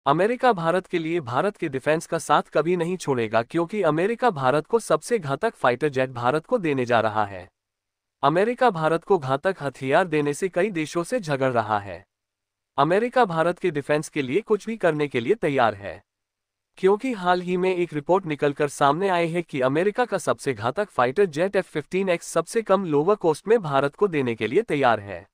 America Bharat के लिए भारत के डिफेंस का साथ कभी नहीं छोड़ेगा, क्योंकि अमेरिका भारत को सबसे घातक फाइटर जेट भारत को देने जा रहा है। अमेरिका भारत को घातक हथियार देने से कई देशों से झगड़ रहा है। अमेरिका भारत के डिफेंस के लिए कुछ भी करने के लिए तैयार है, क्योंकि हाल ही में एक रिपोर्ट निकलकर सामने आई है कि अमेरिका का सबसे घातक फाइटर जेट F-15X सबसे कम लोअर कॉस्ट में भारत को देने के लिए तैयार है।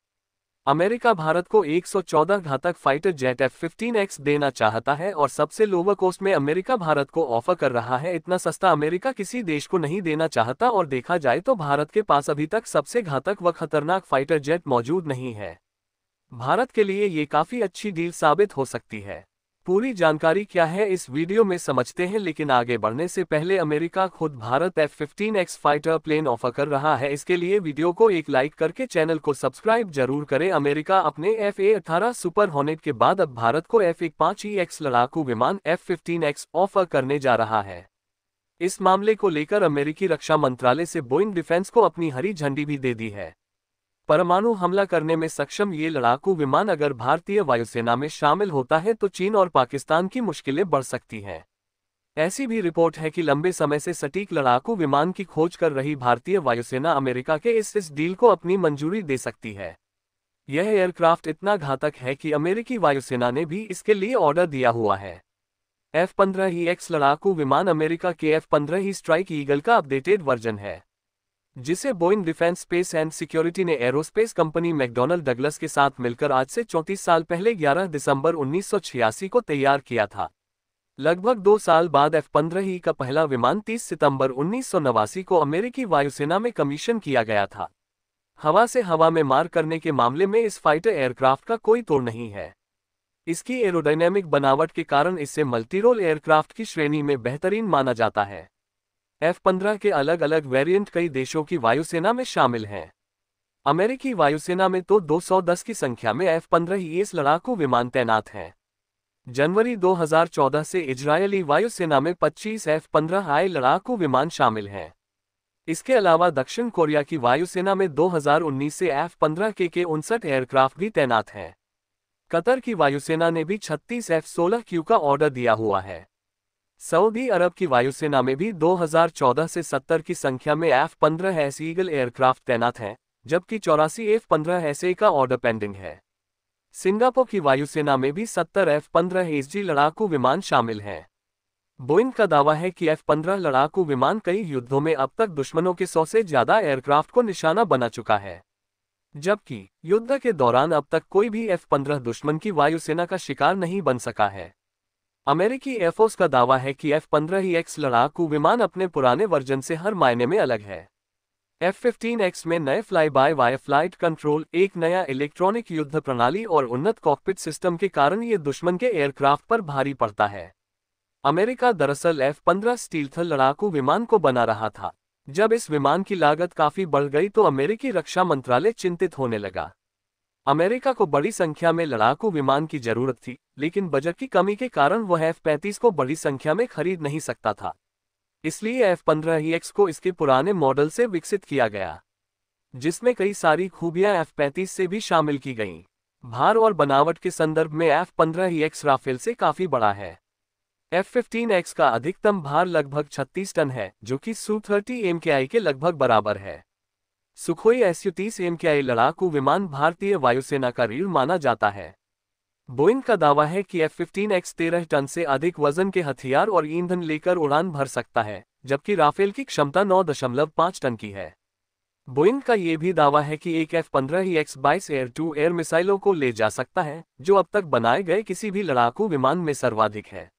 अमेरिका भारत को 114 घातक फाइटर जेट F-15X देना चाहता है और सबसे लोअर कॉस्ट में अमेरिका भारत को ऑफर कर रहा है। इतना सस्ता अमेरिका किसी देश को नहीं देना चाहता, और देखा जाए तो भारत के पास अभी तक सबसे घातक व खतरनाक फाइटर जेट मौजूद नहीं है। भारत के लिए ये काफी अच्छी डील साबित हो सकती है। पूरी जानकारी क्या है इस वीडियो में समझते हैं, लेकिन आगे बढ़ने से पहले अमेरिका खुद Bharat F-15X fighter plane offer कर रहा है। इसके लिए वीडियो को एक लाइक करके चैनल को सब्सक्राइब जरूर करें। अमेरिका अपने F/A-18 सुपर हॉर्नेट के बाद अब भारत को F-15EX लड़ाकू विमान F-15X ऑफर करने जा रहा है। इस मामले को लेकर अमेरिकी रक्षा मंत्रालय से बोइंग डिफेंस को अपनी हरी झंडी भी दे दी है। परमाणु हमला करने में सक्षम ये लड़ाकू विमान अगर भारतीय वायुसेना में शामिल होता है तो चीन और पाकिस्तान की मुश्किलें बढ़ सकती हैं। ऐसी भी रिपोर्ट है कि लंबे समय से सटीक लड़ाकू विमान की खोज कर रही भारतीय वायुसेना अमेरिका के इस डील को अपनी मंजूरी दे सकती है। यह एयरक्राफ्ट इतना घातक है कि अमेरिकी वायुसेना ने भी इसके लिए ऑर्डर दिया हुआ है। F-15EX लड़ाकू विमान अमेरिका के F-15E स्ट्राइक ईगल का अपडेटेड वर्जन है, जिसे Boeing defence space and security ने एरोस्पेस कंपनी मैकडॉनल्ड डगलस के साथ मिलकर आज से 34 साल पहले 11 दिसंबर 1986 को तैयार किया था। लगभग 2 साल बाद F-15E का पहला विमान 30 सितंबर 1989 को अमेरिकी वायुसेना में कमीशन किया गया था। हवा से हवा में मार करने के मामले में इस फाइटर एयरक्राफ्ट का कोई तोड़ नहीं है। इसकी एरोडायनेमिक बनावट के कारण इसे मल्टीरोल एयरक्राफ्ट की श्रेणी में बेहतरीन माना जाता है। F-15 के अलग अलग वेरिएंट कई देशों की वायुसेना में शामिल हैं। अमेरिकी वायुसेना में तो 210 की संख्या में F-15EX लड़ाकू विमान तैनात हैं। जनवरी 2014 से इजरायली वायुसेना में 25 F-15I लड़ाकू विमान शामिल हैं। इसके अलावा दक्षिण कोरिया की वायुसेना में 2019 से F-15 के 59 एयरक्राफ्ट भी तैनात हैं। कतर की वायुसेना ने भी 36 F-16Q का ऑर्डर दिया हुआ है। सऊदी अरब की वायुसेना में भी 2014 से 70 की संख्या में F-15S ईगल एयरक्राफ्ट तैनात हैं, जबकि 84 F-15SA का ऑर्डर पेंडिंग है। सिंगापुर की वायुसेना में भी 70 F-15SG लड़ाकू विमान शामिल हैं। बोइंग का दावा है कि F-15 लड़ाकू विमान कई युद्धों में अब तक दुश्मनों के 100 से ज्यादा एयरक्राफ्ट को निशाना बना चुका है, जबकि युद्ध के दौरान अब तक कोई भी F-15 दुश्मन की वायुसेना का शिकार नहीं बन सका है। अमेरिकी एयरफोर्स का दावा है कि F-15EX लड़ाकू विमान अपने पुराने वर्जन से हर मायने में अलग है। F-15X में नए fly by wire flight control, एक नया इलेक्ट्रॉनिक युद्ध प्रणाली और उन्नत कॉकपिट सिस्टम के कारण ये दुश्मन के एयरक्राफ्ट पर भारी पड़ता है। अमेरिका दरअसल F-15 स्टील्थ लड़ाकू विमान को बना रहा था। जब इस विमान की लागत काफी बढ़ गई तो अमेरिकी रक्षा मंत्रालय चिंतित होने लगा। अमेरिका को बड़ी संख्या में लड़ाकू विमान की जरूरत थी, लेकिन बजट की कमी के कारण वह F-35 को बड़ी संख्या में खरीद नहीं सकता था। इसलिए F-15EX को इसके पुराने मॉडल से विकसित किया गया, जिसमें कई सारी खूबियां F-35 से भी शामिल की गईं। भार और बनावट के संदर्भ में F-15EX राफेल से काफी बड़ा है। F-15X का अधिकतम भार लगभग 36 टन है, जो कि Su-30 MKI के लगभग बराबर है। सुखोई Su-30 MKI लड़ाकू विमान भारतीय वायुसेना का रीढ़ माना जाता है। बोइंग का दावा है कि F-15X 13 टन से अधिक वजन के हथियार और ईंधन लेकर उड़ान भर सकता है, जबकि राफेल की क्षमता 9.5 टन की है। बोइंग का ये भी दावा है कि एक F-15EX 22 एयर टू एयर मिसाइलों को ले जा सकता है, जो अब तक बनाए गए किसी भी लड़ाकू विमान में सर्वाधिक है।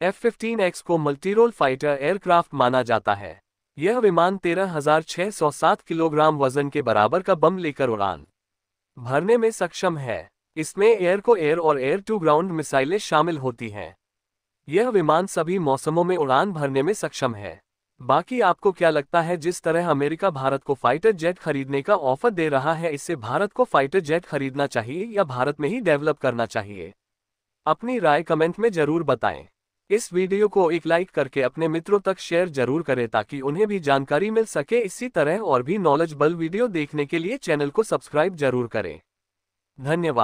F-15X को मल्टीरोल फाइटर एयरक्राफ्ट माना जाता है। यह विमान 13,607 किलोग्राम वजन के बराबर का बम लेकर उड़ान भरने में सक्षम है। इसमें एयर को एयर और एयर टू ग्राउंड मिसाइलें शामिल होती हैं। यह विमान सभी मौसमों में उड़ान भरने में सक्षम है। बाकी आपको क्या लगता है, जिस तरह अमेरिका भारत को फाइटर जेट खरीदने का ऑफर दे रहा है, इससे भारत को फाइटर जेट खरीदना चाहिए या भारत में ही डेवलप करना चाहिए? अपनी राय कमेंट में जरूर बताएं। इस वीडियो को एक लाइक करके अपने मित्रों तक शेयर जरूर करें ताकि उन्हें भी जानकारी मिल सके। इसी तरह और भी नॉलेजेबल वीडियो देखने के लिए चैनल को सब्सक्राइब जरूर करें। धन्यवाद।